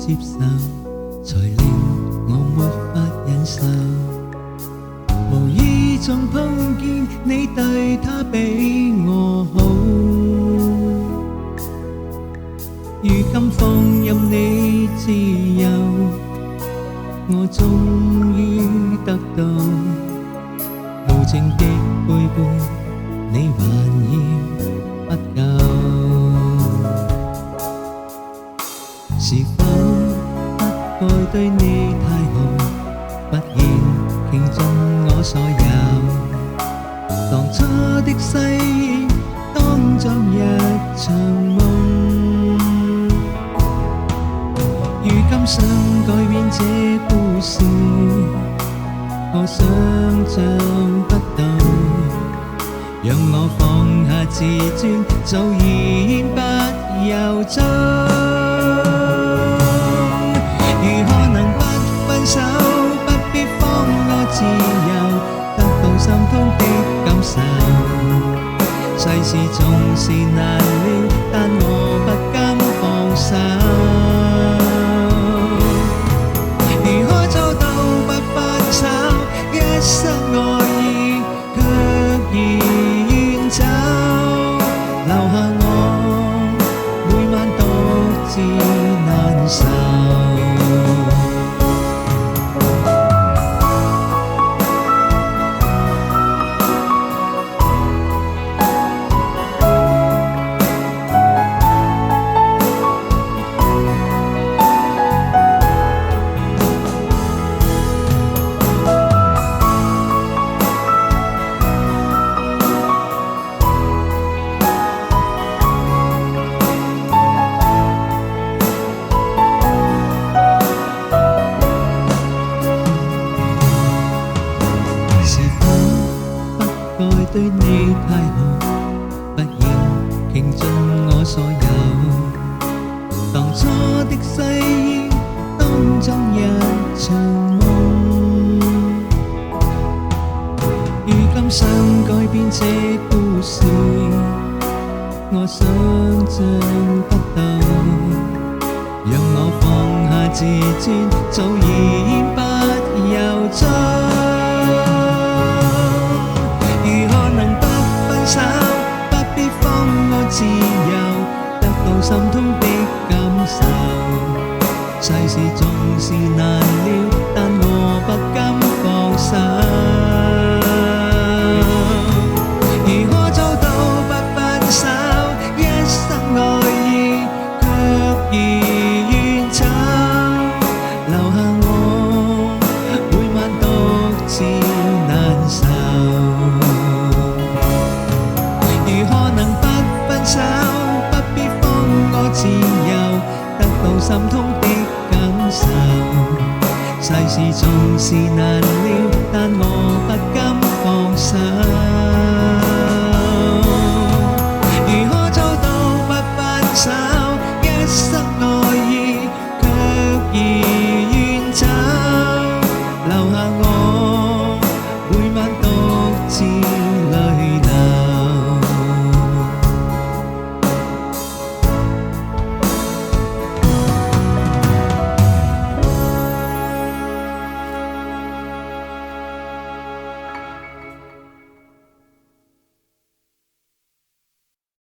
接受，才令我沒法忍受。無意中碰見你對他比我好，如今放任你自由，我終於得到無情的背叛，你還嫌不夠。是否不該對你太好，不願傾盡我所有？當初的誓言當作一場夢，如今想改變這故事，我想象不到，讓我放下自尊，早已不由衷。如何能不分手，不必放我自由，得到心痛的感受。世事總是難料，但我不甘放手。如何做到不分手，一生愛意卻已遠走，留下我每晚獨自難受。對你太好，不願傾盡我所有。當初的誓言當作一場夢，如今想改變這故事，我想象不到，讓我放下自尊，早已不由衷。不必放我自由，得到心痛的感受。世事總是難料，但我不甘放手。如何做到不分手，一生愛意卻已遠走，留下我每晚獨自難受。如何能不分手，不必放我自由，得到心痛的感受。世事總是難料，但我